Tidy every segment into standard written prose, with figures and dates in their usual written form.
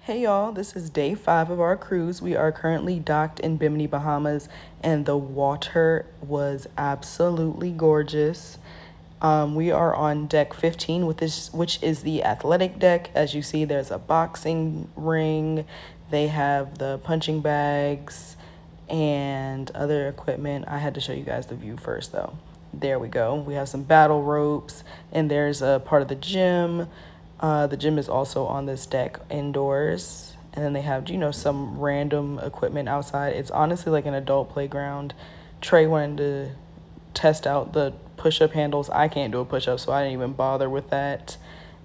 Hey y'all, this is day 5 of our cruise. We are currently docked in Bimini, Bahamas, and the water was absolutely gorgeous. We are on deck 15, which is the athletic deck. As you see, there's a boxing ring. They have the punching bags and other equipment. I had to show you guys the view first, though. There we go. We have some battle ropes, and there's a part of the gym. The gym is also on this deck indoors. And then they have, some random equipment outside. It's honestly like an adult playground. Trey wanted to test out the push-up handles. I can't do a push-up, so I didn't even bother with that.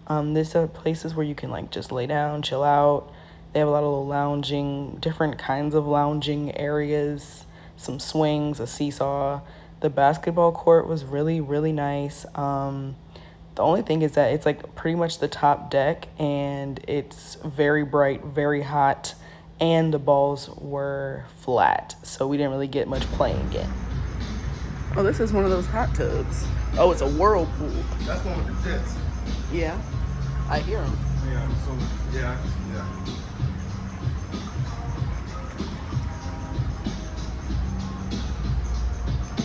There's places where you can just lay down, chill out. They have a lot of lounging, different kinds of lounging areas, some swings, a seesaw. The basketball court was really, really nice. The only thing is that it's pretty much the top deck, and it's very bright, very hot, and the balls were flat, so we didn't really get much playing in. Oh, this is one of those hot tubs. Oh, it's a whirlpool. That's one with the jets. Yeah, I hear them. Yeah, so, yeah.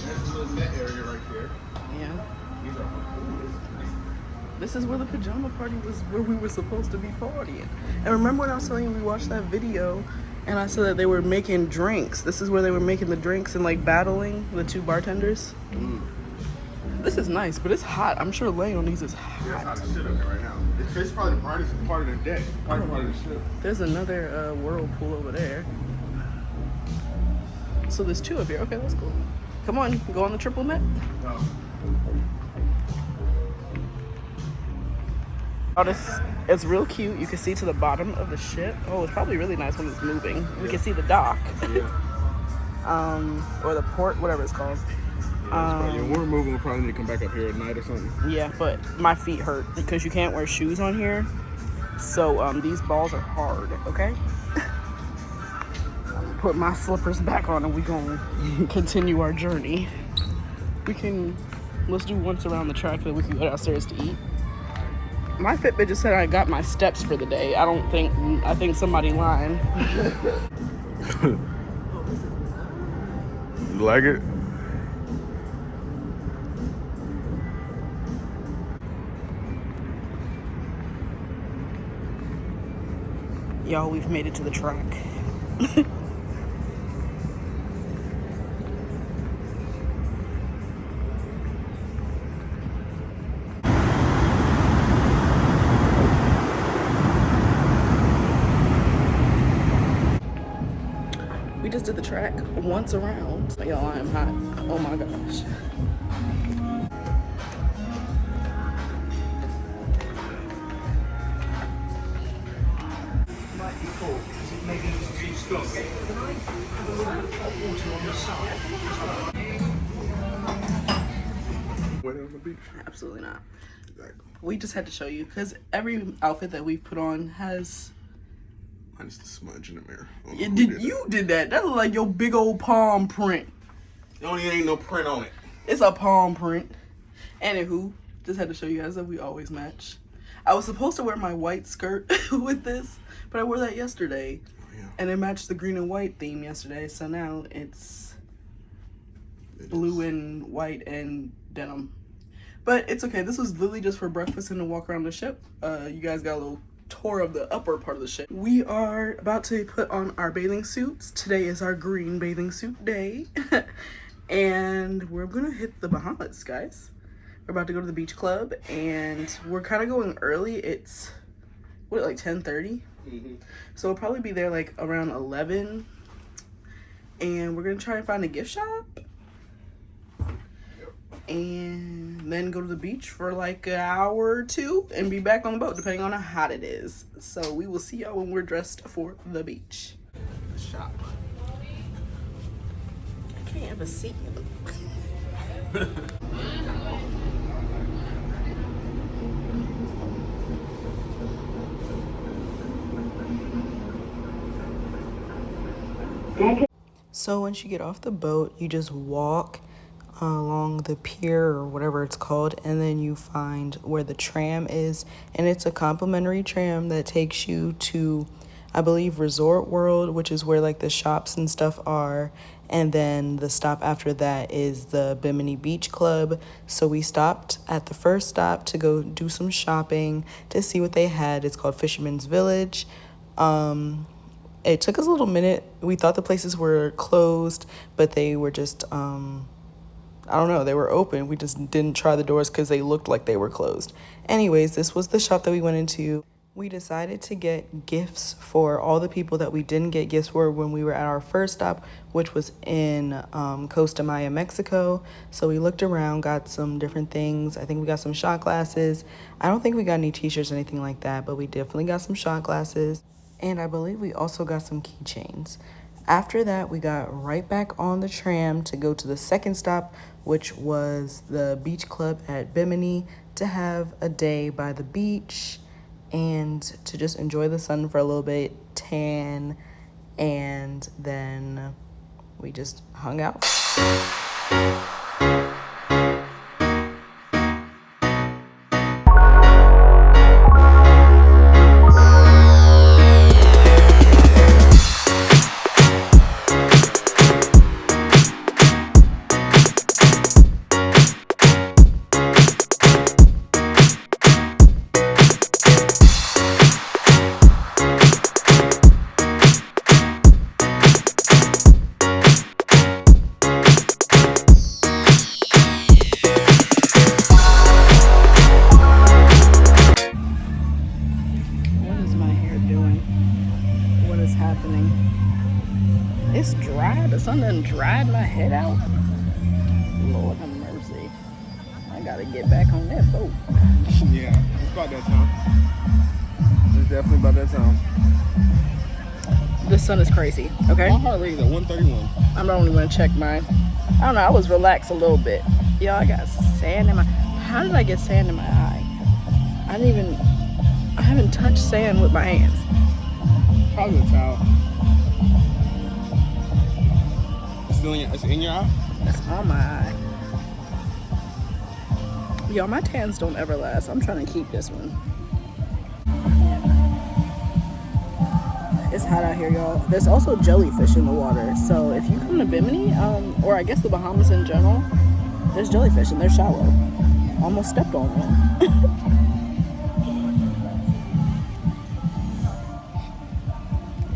There's a little net area right there. Yeah. These are This is where the pajama party was, where we were supposed to be partying. And remember when I was telling you we watched that video and I said that they were making drinks? This is where they were making the drinks and battling the two bartenders. This is nice, but it's hot. I'm sure laying on these is hot. Yeah, it's hot as shit up here right now. It's probably the brightest part of the day. Probably part of the ship. There's another whirlpool over there. So there's two up here. Okay, that's cool. Come on, go on the triple net. Oh, it's real cute. You can see to the bottom of the ship. Oh, it's probably really nice when it's moving. We can see the dock. Yeah. Or the port, whatever it's called. When we're moving, we'll probably need to come back up here at night or something. Yeah, but my feet hurt because you can't wear shoes on here. So these balls are hard, okay? I'm gonna put my slippers back on and we're gonna continue our journey. Let's do once around the track, then we can go downstairs to eat. My Fitbit just said I got my steps for the day. I think somebody lying. You like it? Y'all, we've made it to the track. We just did the track once around. Y'all, I am hot. Oh my gosh. Wait on the beach? Absolutely not. Exactly. We just had to show you because every outfit that we've put on has. Minus the smudge in the mirror. You did that. That looked like your big old palm print. It only ain't no print on it. It's a palm print. Anywho, just had to show you guys that we always match. I was supposed to wear my white skirt with this, but I wore that yesterday. Oh, yeah. And it matched the green and white theme yesterday, so now it's blue and white and denim. But it's okay. This was literally just for breakfast and to walk around the ship. You guys got a little tour of the upper part of the ship. We are about to put on our bathing suits. Today is our green bathing suit day. And we're gonna hit the Bahamas, guys. We're about to go to the beach club and we're kind of going early. It's like 10:30. So we'll probably be there around 11. And we're gonna try and find a gift shop. And then go to the beach for an hour or two and be back on the boat depending on how hot it is. So we will see y'all when we're dressed for the beach. Shop. I can't ever see you. So once you get off the boat, you just walk along the pier or whatever it's called, and then you find where the tram is, and it's a complimentary tram that takes you to I believe Resort World, which is where like the shops and stuff are. And then the stop after that is the Bimini Beach Club. So we stopped at the first stop to go do some shopping to see what they had. It's called Fisherman's Village. It took us a little minute. We thought the places were closed, but they were just, I don't know, they were open. We just didn't try the doors because they looked like they were closed. Anyways, this was the shop that we went into. We decided to get gifts for all the people that we didn't get gifts for when we were at our first stop, which was in Costa Maya, Mexico. So we looked around, got some different things. I think we got some shot glasses. I don't think we got any t-shirts or anything like that, but we definitely got some shot glasses. And I believe we also got some keychains. After that, we got right back on the tram to go to the second stop, which was the beach club at Bimini, to have a day by the beach and to just enjoy the sun for a little bit, tan, and then we just hung out. It's dry. The sun done dried my head out. Lord have mercy. I gotta get back on that boat. Yeah, it's about that time. It's definitely about that time. The sun is crazy, okay? My heart rate is at 131. I'm the only one to check mine. I don't know, I was relaxed a little bit. Y'all, I got sand in my... How did I get sand in my eye? I haven't touched sand with my hands. Probably a towel. It's in your eye? It's on my eye. Y'all, my tans don't ever last. I'm trying to keep this one. It's hot out here, y'all. There's also jellyfish in the water. So if you come to Bimini, or I guess the Bahamas in general, there's jellyfish and they're shallow. Almost stepped on one.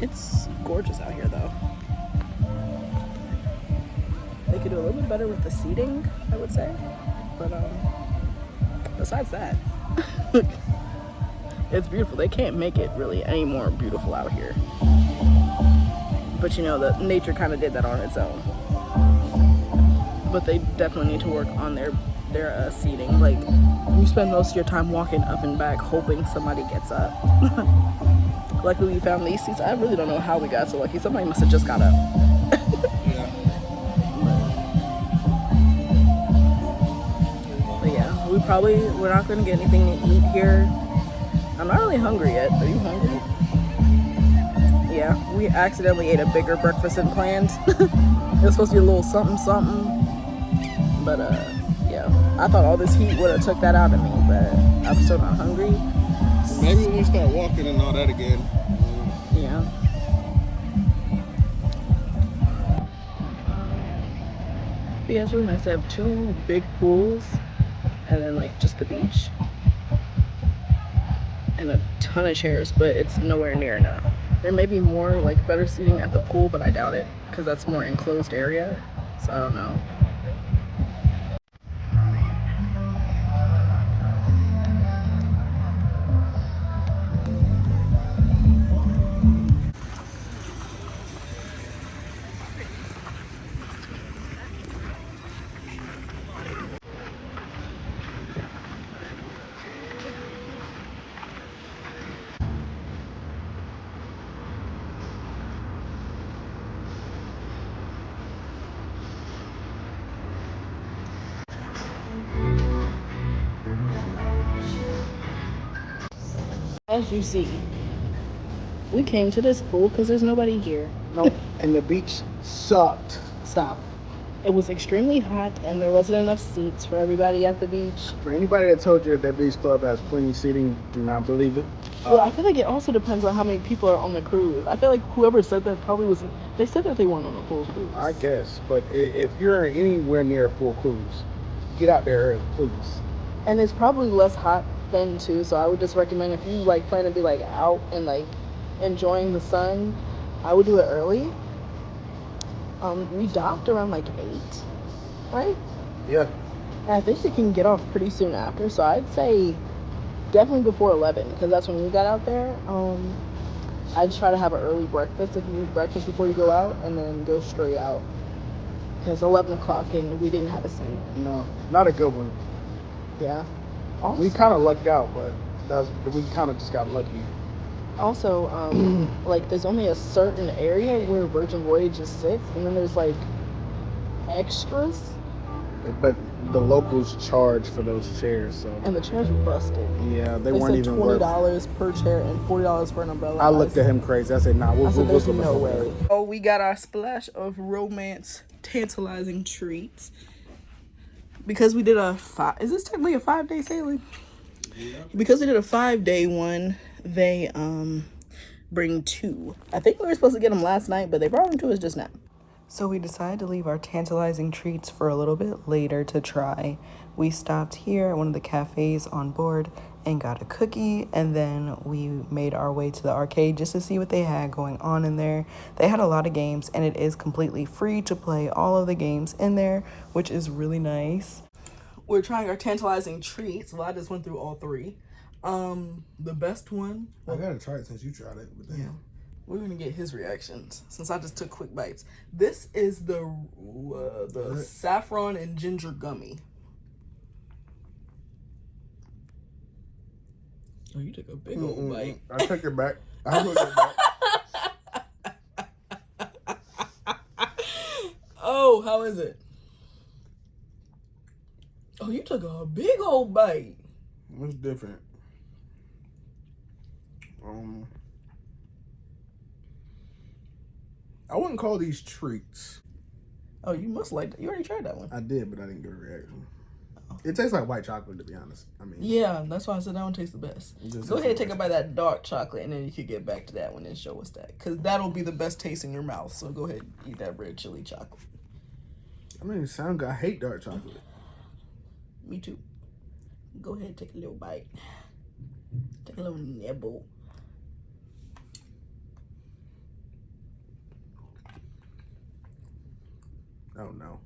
It's gorgeous out here, though. They could do a little bit better with the seating, I would say. But besides that, it's beautiful. They can't make it really any more beautiful out here. But you know, the nature kind of did that on its own. But they definitely need to work on their seating. Like, you spend most of your time walking up and back hoping somebody gets up. Luckily we found these seats. I really don't know how we got so lucky. Somebody must have just got up. But yeah, we're not gonna get anything to eat here. I'm not really hungry yet. Are you hungry? Yeah, we accidentally ate a bigger breakfast than planned. It was supposed to be a little something something. But yeah, I thought all this heat would have took that out of me, but I'm still not hungry. Maybe when we start walking and all that again. Yeah. But yeah, it's really nice to have 2 big pools and then like just the beach and a ton of chairs, but it's nowhere near enough. There may be more like better seating at the pool, but I doubt it because that's more enclosed area. So I don't know. As you see, we came to this pool because there's nobody here. Nope. And the beach sucked. Stop. It was extremely hot and there wasn't enough seats for everybody at the beach. For anybody that told you that beach club has plenty of seating, do not believe it. Well, I feel like it also depends on how many people are on the cruise. I feel like whoever said that probably was. They said that they weren't on a full cruise. I guess, but if you're anywhere near a full cruise, get out there early, please. And it's probably less hot then too. So I would just recommend if you like plan to be like out and like enjoying the sun, I would do it early. We docked around like 8, right? Yeah. And I think you can get off pretty soon after. So I'd say definitely before 11 because that's when we got out there. I'd try to have an early breakfast if you eat breakfast before you go out and then go straight out. Because 11 o'clock and we didn't have a seat. No, not a good one. Yeah. Also, we kind of lucked out, but we kind of just got lucky. Also, like there's only a certain area where Virgin Voyages sits, and then there's like extras. But the locals charge for those chairs, so. And the chairs were busted. Yeah, they weren't even worth. $20 per chair and $40 for an umbrella. I looked at him crazy. I said, "Nah, we'll there's no way." Oh, we got our splash of romance, tantalizing treats. Because we did is this technically a 5-day sailing? Yeah. Because we did a 5-day one, they bring 2. I think we were supposed to get them last night, but they brought them to us just now. So we decided to leave our tantalizing treats for a little bit later to try. We stopped here at one of the cafes on board and got a cookie, and then we made our way to the arcade just to see what they had going on in there. They had a lot of games, and it is completely free to play all of the games in there, which is really nice. We're trying our tantalizing treats. Well, I just went through all 3. The best one. I gotta try it since you tried it. But yeah. We're gonna get his reactions since I just took quick bites. This is the saffron and ginger gummy. Oh, you took a big old bite. I take it back. I took it back. Oh, how is it? Oh, you took a big old bite. It's different. I wouldn't call these treats. Oh, you must like that. You already tried that one. I did, but I didn't get a reaction. It tastes like white chocolate, to be honest. I mean, yeah, that's why I said that one tastes the best. Go ahead and take a bite of that dark chocolate, and then you could get back to that one and show us that. Because that'll be the best taste in your mouth. So go ahead and eat that red chili chocolate. I mean, it sounds good. I hate dark chocolate. Me too. Go ahead and take a little bite. Take a little nibble. Oh, no.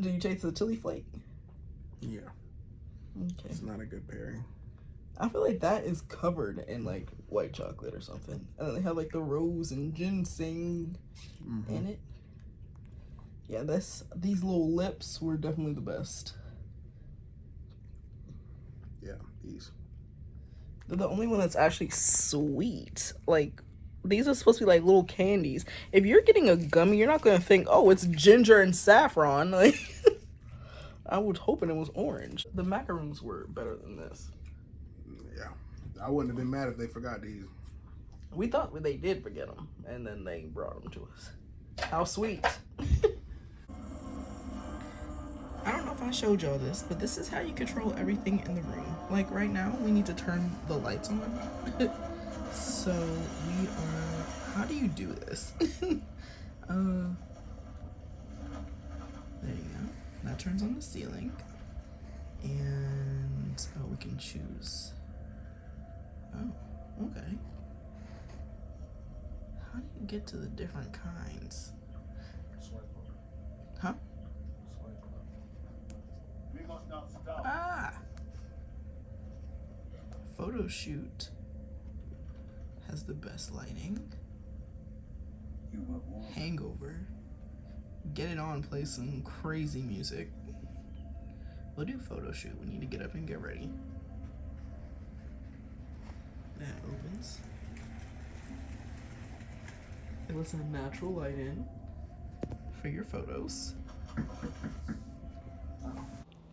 Do you taste the chili flake? Yeah. Okay. It's not a good pairing. I feel like that is covered in like white chocolate or something. And then they have like the rose and ginseng in it. Yeah, these little lips were definitely the best. Yeah, these. They're the only one that's actually sweet. Like, these are supposed to be like little candies. If you're getting a gummy, you're not going to think, oh, it's ginger and saffron. Like, I was hoping it was orange. The macaroons were better than this. Yeah. I wouldn't have been mad if they forgot these. We thought they did forget them, and then they brought them to us. How sweet. I don't know if I showed y'all this, but this is how you control everything in the room. Like right now, we need to turn the lights on. So we are, how do you do this? There you go. That turns on the ceiling. And, oh, we can choose. Oh, okay. How do you get to the different kinds? Huh? Ah! Photo shoot has the best lighting. Hangover. Get it on, play some crazy music. We'll do photo shoot. We need to get up and get ready. That opens. It lets some natural light in for your photos.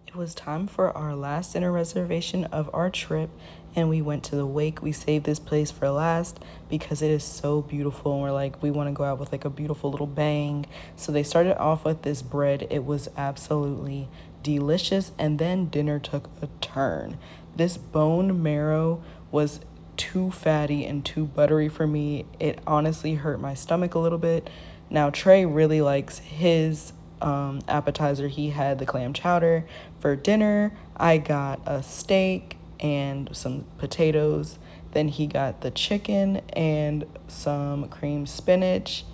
It was time for our last dinner reservation of our trip, and we went to the Wake. We saved this place for last because it is so beautiful, and we're like, we want to go out with like a beautiful little bang. So they started off with this bread. It was absolutely delicious, and then dinner took a turn. This bone marrow was too fatty and too buttery for me. It honestly hurt my stomach a little bit. Now, Trey really likes his appetizer. He had the clam chowder. For dinner, I got a steak and some potatoes. Then he got the chicken and some cream spinach.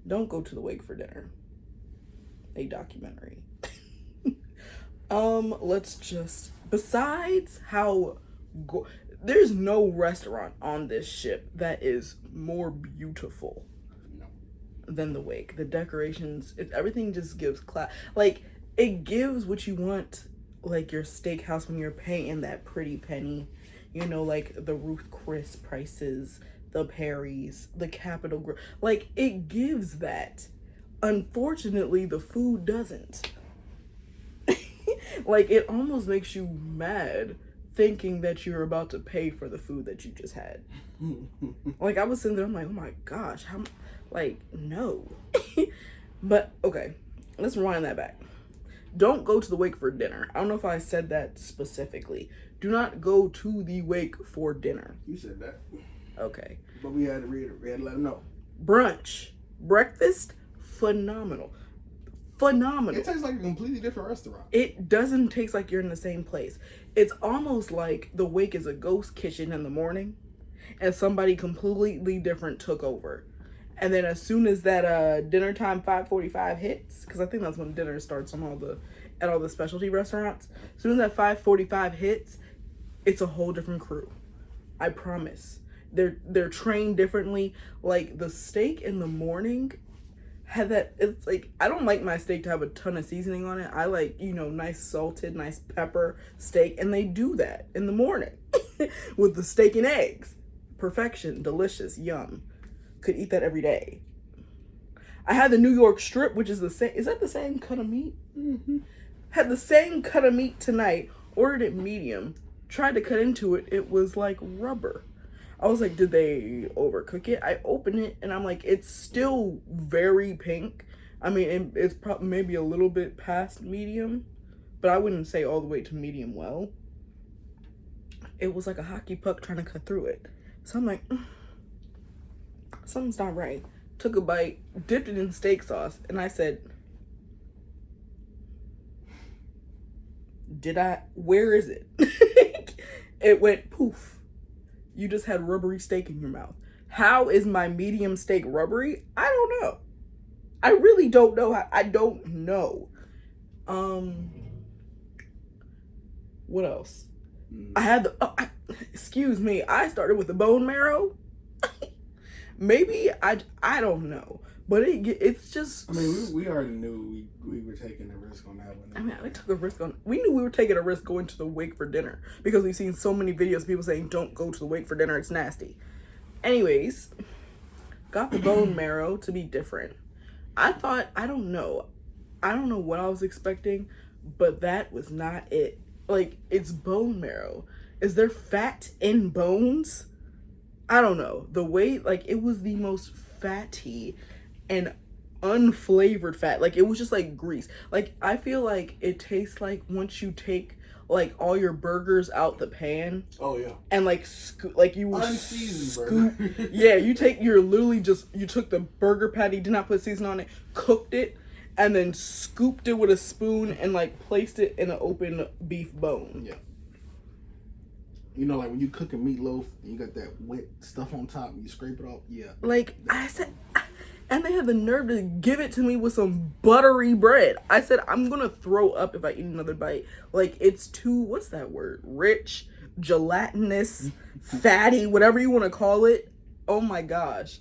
Don't go to the wake for dinner. A documentary. Let's just, besides how there's no restaurant on this ship that is more beautiful than the wake. The decorations, everything just gives class. Like, it gives what you want, like your steakhouse when you're paying that pretty penny. You know, like the Ruth Chris prices, the Perry's, the Capitol Grill. Like, it gives that. Unfortunately, the food doesn't. Like, it almost makes you mad thinking that you're about to pay for the food that you just had. Like, I was sitting there, I'm like, oh my gosh, how, like, no. But, okay, let's rewind that back. Don't go to the wake for dinner. I don't know if I said that specifically. Do not go to the wake for dinner. You said that. Okay. But we had to let them know. Brunch. Breakfast, phenomenal. Phenomenal. It tastes like a completely different restaurant. It doesn't taste like you're in the same place. It's almost like the wake is a ghost kitchen in the morning and somebody completely different took over. And then as soon as that dinner time 5:45 hits, because I think that's when dinner starts on at all the specialty restaurants. As soon as that 5:45 hits, it's a whole different crew. I promise. They're trained differently. Like, the steak in the morning had that, it's like, I don't like my steak to have a ton of seasoning on it. I like, nice salted, nice pepper steak, and they do that in the morning with the steak and eggs. Perfection, delicious, yum. Could eat that every day. I had the New York strip, which is the same. Is that the same cut of meat? Mm-hmm. Had the same cut of meat tonight. Ordered it medium. Tried to cut into it. It was like rubber. I was like, did they overcook it? I open it and I'm like, it's still very pink. I mean, it's probably maybe a little bit past medium, but I wouldn't say all the way to medium well. It was like a hockey puck trying to cut through it. So I'm like, something's not right. Took a bite, dipped it in steak sauce, and I said, where is it? It went poof. You just had rubbery steak in your mouth. How is my medium steak rubbery? I don't know. I really don't know how. I don't know. What else? I had excuse me. I started with the bone marrow. Maybe I don't know. But it's just. I mean, we already knew we were taking a risk on that one. I mean, we took a risk on. We knew we were taking a risk going to the wake for dinner because we've seen so many videos of people saying, "Don't go to the wake for dinner; it's nasty." Anyways, got the bone marrow to be different. I don't know what I was expecting, but that was not it. Like, it's bone marrow. Is there fat in bones? I don't know. The way, like, it was the most fatty and unflavored fat. Like, it was just like grease. Like, I feel like it tastes like once you take like all your burgers out the pan. Oh yeah. And like like you were scoop. Yeah, you took the burger patty, did not put seasoning on it, cooked it, and then scooped it with a spoon and like placed it in an open beef bone. Yeah. You know, like when you cook a meatloaf and you got that wet stuff on top and you scrape it off. Yeah. Like, I said, and they had the nerve to give it to me with some buttery bread. I said, I'm gonna throw up if I eat another bite. Like, it's too, what's that word? Rich, gelatinous, fatty, whatever you want to call it. Oh my gosh.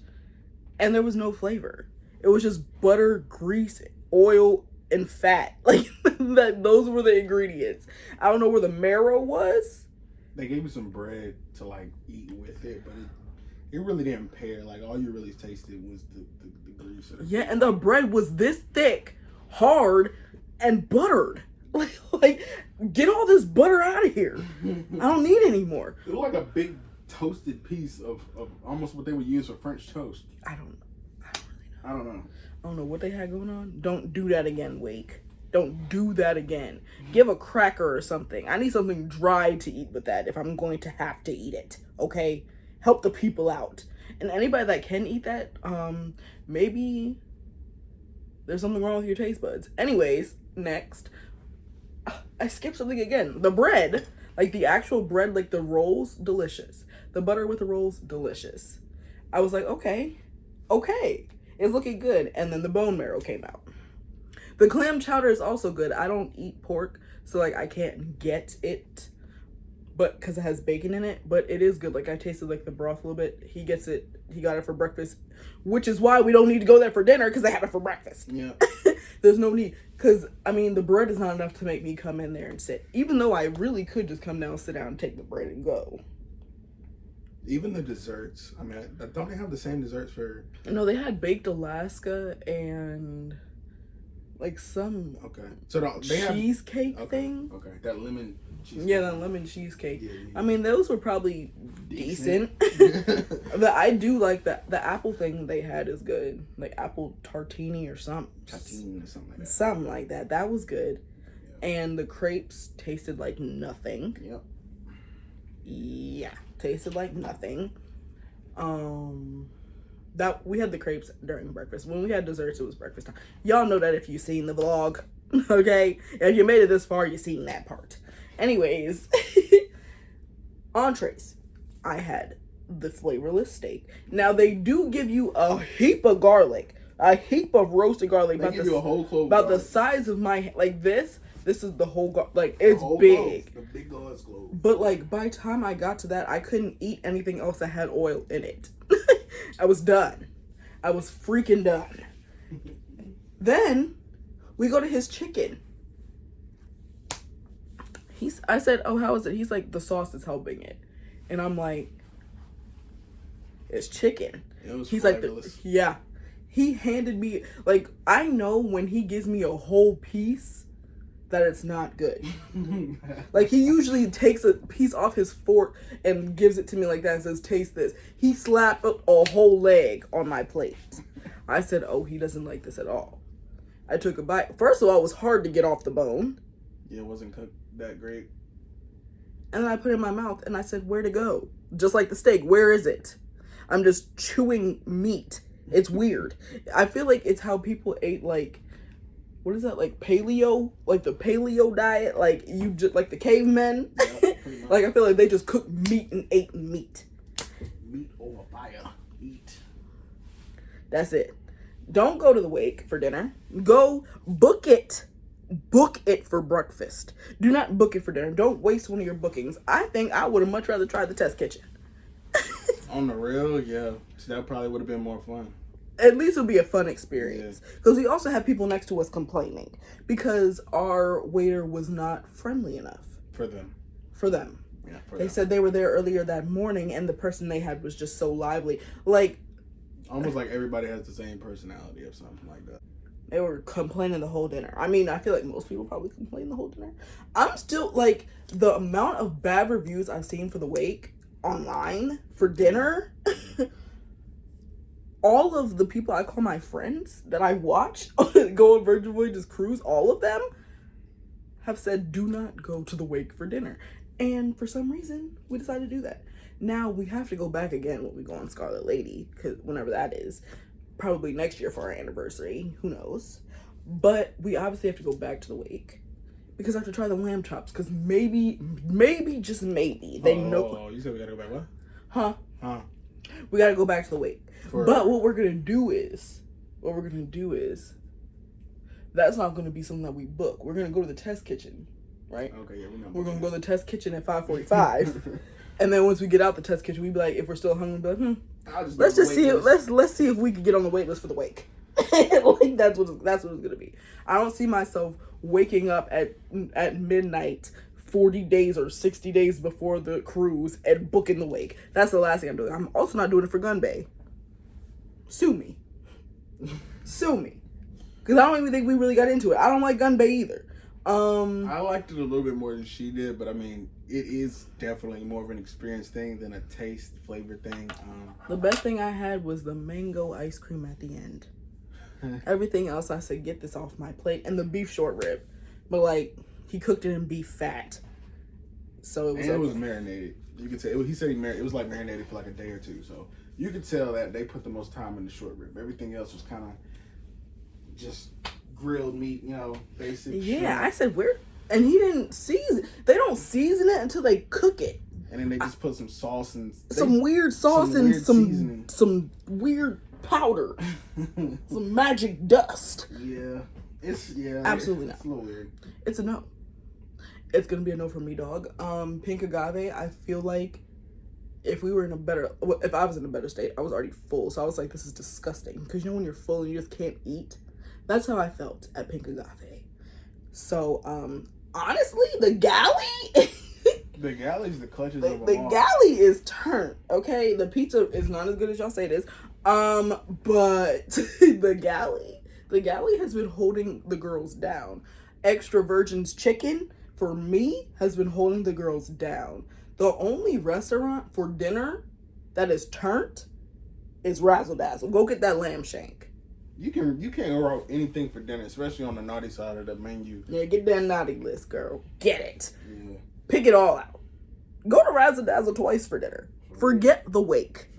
And there was no flavor. It was just butter, grease, oil, and fat. Like, those were the ingredients. I don't know where the marrow was. They gave me some bread to like eat with it, but it really didn't pair. Like, all you really tasted was the grease. Yeah, and the bread was this thick, hard, and buttered. Like, get all this butter out of here. I don't need any more. It looked like a big toasted piece of almost what they would use for French toast. I don't really know. I don't know. I don't know what they had going on. Don't do that again, Wake. Don't do that again. Give a cracker or something. I need something dry to eat with that if I'm going to have to eat it. Okay? Help the people out. And anybody that can eat that, maybe there's something wrong with your taste buds. Anyways, next. I skipped something again. The bread, like the actual bread, like the rolls, delicious. The butter with the rolls, delicious. I was like, okay, it's looking good. And then the bone marrow came out. The clam chowder is also good. I don't eat pork, so like I can't get it, but because it has bacon in it. But it is good. Like I tasted like the broth a little bit. He got it for breakfast, which is why we don't need to go there for dinner because they have it for breakfast. Yeah. There's no need, because I mean the bread is not enough to make me come in there and sit. Even though I really could just come down, sit down, and take the bread and go. Even the desserts. I mean, don't they have the same desserts for? No, they had baked Alaska and like some So they have cheesecake thing. Okay, that lemon cheesecake. Yeah, that lemon cheesecake. Yeah. I mean, those were probably decent. But I do like that. The apple thing they had is good. Like apple tartini or something. Tartine or something like that. Something like that. That was good. Yeah. And the crepes tasted like nothing. Yep. Yeah, tasted like nothing. That we had the crepes during breakfast. When we had desserts, it was breakfast time. Y'all know that if you've seen the vlog, okay? If you made it this far, you've seen that part. Anyways, entrees. I had the flavorless steak. Now they do give you a heap of garlic, a heap of roasted garlic. They give you a whole clove. About the size of my like this. This is the whole like it's big. The big glass clove. But like by the time I got to that, I couldn't eat anything else that had oil in it. I was done. I was freaking done. Then we go to his chicken. I said, "Oh, how is it?" He's like, "The sauce is helping it," and I'm like, "It's chicken." He's flavorless. like, "Yeah." He handed me like I know when he gives me a whole piece that it's not good. Like he usually takes a piece off his fork and gives it to me like that and says, "Taste this." He slapped a whole leg on my plate. I said, "Oh, he doesn't like this at all." I took a bite. First of all, it was hard to get off the bone. Yeah, it wasn't cooked that great. And then I put it in my mouth and I said, "Where to go?" Just like the steak, where is it? I'm just chewing meat. It's weird. I feel like it's how people ate like, what is that, like paleo? Like the paleo diet? Like you just, like the cavemen? Yeah, like I feel like they just cooked meat and ate meat. Meat over fire. Eat. That's it. Don't go to the wake for dinner. Go book it. Book it for breakfast. Do not book it for dinner. Don't waste one of your bookings. I think I would have much rather tried the test kitchen. On the real, yeah. That probably would have been more fun. At least it'll be a fun experience. Because we also had people next to us complaining because our waiter was not friendly enough. For them. Yeah, They said they were there earlier that morning and the person they had was just so lively. Like, almost like everybody has the same personality or something like that. they were complaining the whole dinner. I mean, I feel like most people probably complain the whole dinner. I'm still, like, the amount of bad reviews I've seen for the wake online for dinner... all of the people I call my friends that I watch go on Virgin Voyages cruise, all of them have said, "Do not go to the wake for dinner." And for some reason, we decided to do that. Now we have to go back again when we go on Scarlet Lady, because whenever that is, probably next year for our anniversary. Who knows? But we obviously have to go back to the wake because I have to try the lamb chops. Because maybe, just maybe they know. Oh, you said we gotta go back what? Huh? We gotta go back to the wake. But what we're gonna do is, that's not gonna be something that we book. We're gonna go to the test kitchen, right? Okay, yeah, we know. We're gonna go to the test kitchen at 5:45, and then once we get out the test kitchen, we be like, if we're still hungry, we'll be like, let's just see. Let's see if we can get on the wait list for the wake. Like that's what it's gonna be. I don't see myself waking up at midnight 40 days or 60 days before the cruise and booking the wake. That's the last thing I'm doing. I'm also not doing it for Gun Bay. Sue me. Because I don't even think we really got into it. I don't like Gun Bay either. I liked it a little bit more than she did, but I mean, it is definitely more of an experience thing than a taste flavor thing. The best thing I had was the mango ice cream at the end. Everything else, I said, get this off my plate. And the beef short rib. But, like, he cooked it in beef fat. So it was and it was marinated. You could tell. He said it was like marinated for like a day or two. So you could tell that they put the most time in the short rib. Everything else was kind of just grilled meat, basic. Yeah, shrimp. I said, where? And he didn't season. They don't season it until they cook it. And then they just put some sauce and Some weird sauce and some weird powder. Some magic dust. Yeah. Absolutely not. It's a little weird. It's a no. It's gonna be a no for me, dog. Pink agave, I feel like if I was in a better state, I was already full. So I was like, this is disgusting. Because when you're full and you just can't eat. That's how I felt at Pink Agave. So, honestly, the galley... The galley's the clutches of the all. galley is turned, okay? The pizza is not as good as y'all say it is. But the galley has been holding the girls down. Extra Virgin's Chicken, for me, has been holding the girls down. The only restaurant for dinner that is turned is Razzle Dazzle. Go get that lamb shank. You can't go wrong anything for dinner, especially on the naughty side of the menu. Yeah, get that naughty list, girl. Get it. Yeah. Pick it all out. Go to Razzle Dazzle twice for dinner. Forget the wake.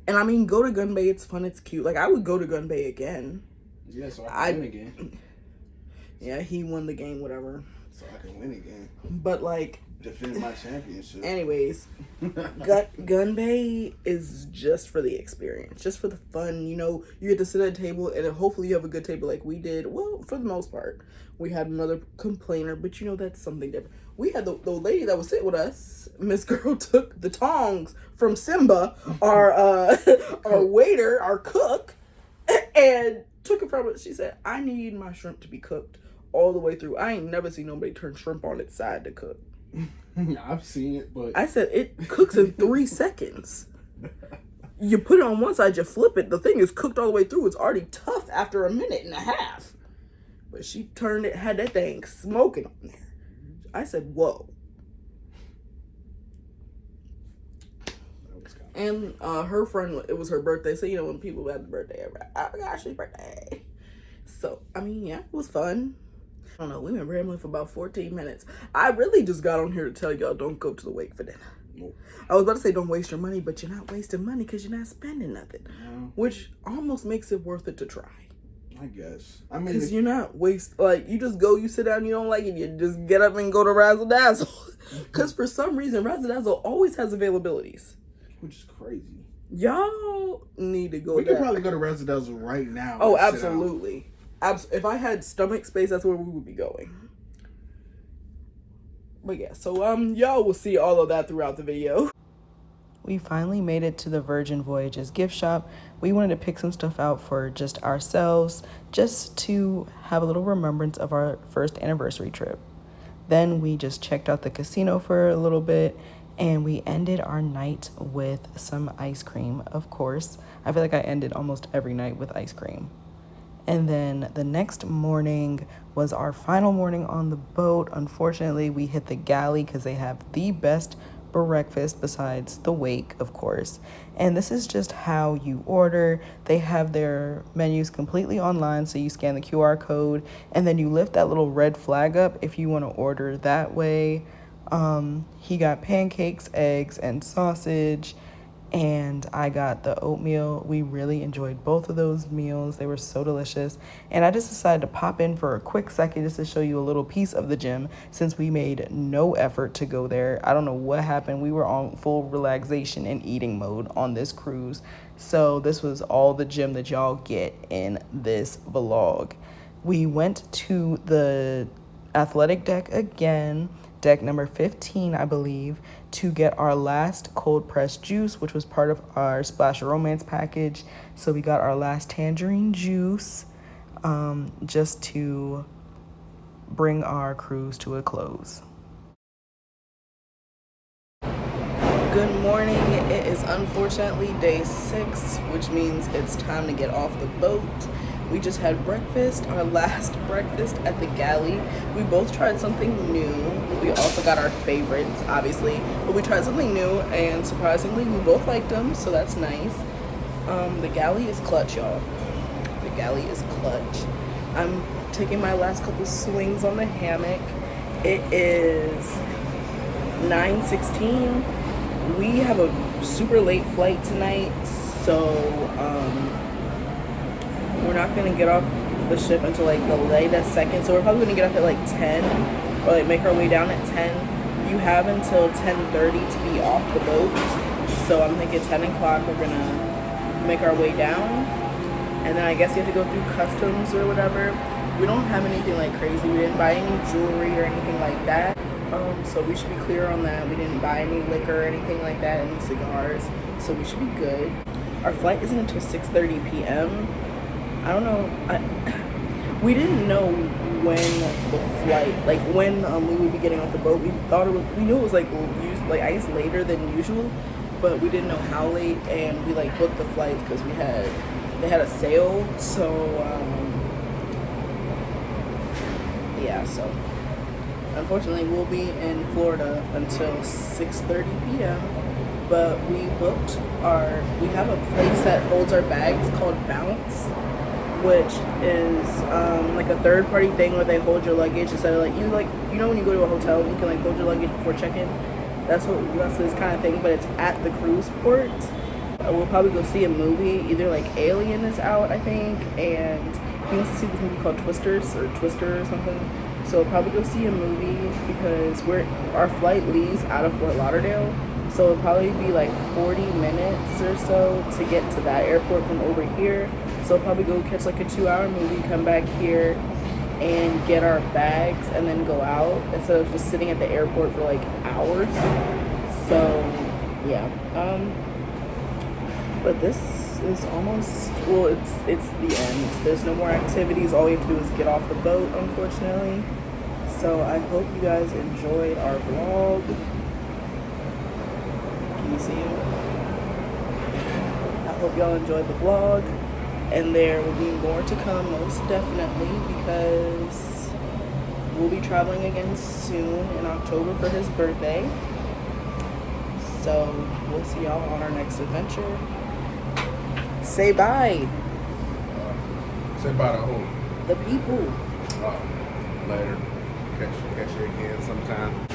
And I mean, go to Gun Bay. It's fun. It's cute. Like, I would go to Gun Bay again. Yeah, so I can win again. Yeah, he won the game, whatever. So I can win again. But, like... defend my championship. Anyways, Gun Bay is just for the experience, just for the fun. You get to sit at a table, and hopefully you have a good table like we did. Well, for the most part, we had another complainer, but that's something different. We had the lady that was sitting with us. Miss Girl took the tongs from Simba, our waiter, our cook, and took it from it. She said, "I need my shrimp to be cooked all the way through. I ain't never seen nobody turn shrimp on its side to cook." I've seen it, but I said it cooks in 3 seconds. You put it on one side, you flip it. The thing is cooked all the way through. It's already tough after a minute and a half. But she turned it, had that thing smoking on there. I said, whoa. And her friend, it was her birthday. So, when people have the birthday, I forgot she's birthday. So, I mean, yeah, it was fun. I don't know, we've been rambling for about 14 minutes. I really just got on here to tell y'all don't go to the wake for dinner. Nope. I was about to say don't waste your money, but you're not wasting money because you're not spending nothing. No. Which almost makes it worth it to try. I guess. I mean, because you're not you just go, you sit down, you don't like it, you just get up and go to Razzle Dazzle. Because for some reason, Razzle Dazzle always has availabilities. Which is crazy. Y'all need to go. We could probably go to Razzle Dazzle right now. Oh, absolutely. If I had stomach space, that's where we would be going. But yeah, so y'all will see all of that throughout the video. We finally made it to the Virgin Voyages gift shop. We wanted to pick some stuff out for just ourselves, just to have a little remembrance of our first anniversary trip. Then we just checked out the casino for a little bit, and we ended our night with some ice cream, of course. I feel like I ended almost every night with ice cream. And then the next morning was our final morning on the boat. Unfortunately, we hit the galley because they have the best breakfast besides the wake, of course. And this is just how you order. They have their menus completely online, so you scan the QR code and then you lift that little red flag up if you want to order that way. He got pancakes, eggs, and sausage, and I got the oatmeal. We really enjoyed both of those meals. They were so delicious. And I just decided to pop in for a quick second just to show you a little piece of the gym since we made no effort to go there. I don't know what happened. We were on full relaxation and eating mode on this cruise. So this was all the gym that y'all get in this vlog. We went to the athletic deck again, deck number 15, I believe, to get our last cold pressed juice, which was part of our Splash of Romance package. So we got our last tangerine juice, just to bring our cruise to a close. Good morning. It is unfortunately day 6, which means it's time to get off the boat. We just had breakfast, our last breakfast at the galley. We both tried something new. We also got our favorites, obviously, but we tried something new, and surprisingly, we both liked them, so that's nice. The galley is clutch, y'all. The the galley is clutch. I'm taking my last couple swings on the hammock. It is 9:16. We have a super late flight tonight, so we're not gonna get off the ship until like the latest second. So we're probably gonna get up at like 10, or like make our way down at 10. You have until 10:30 to be off the boat. So I'm thinking 10 o'clock we're gonna make our way down. And then I guess you have to go through customs or whatever. We don't have anything like crazy. We didn't buy any jewelry or anything like that. So we should be clear on that. We didn't buy any liquor or anything like that, any cigars. So we should be good. Our flight isn't until 6:30 p.m. I don't know. We didn't know when the flight, like when we would be getting off the boat. We thought it was, we knew it was like I guess later than usual, but we didn't know how late. And we like booked the flights because they had a sale. So yeah. So unfortunately, we'll be in Florida until 6:30 p.m. But we have a place that holds our bags called Bounce, which is like a third party thing where they hold your luggage instead of you know when you go to a hotel you can like hold your luggage before check-in. That's this kind of thing, but it's at the cruise port. We'll probably go see a movie. Either like Alien is out, I think, and he wants to see this movie called Twister or something. So we'll probably go see a movie because our flight leaves out of Fort Lauderdale. So it'll probably be like 40 minutes or so to get to that airport from over here. So we'll probably go catch like a 2-hour movie, come back here and get our bags and then go out instead of just sitting at the airport for like hours. So yeah. But this is almost, well, it's the end. There's no more activities. All we have to do is get off the boat, unfortunately. So I hope you guys enjoyed our vlog. Can you see it? I hope y'all enjoyed the vlog. And there will be more to come, most definitely, because we'll be traveling again soon in October for his birthday. So we'll see y'all on our next adventure. Say bye. Say bye to who? The people. Later. Catch you again sometime.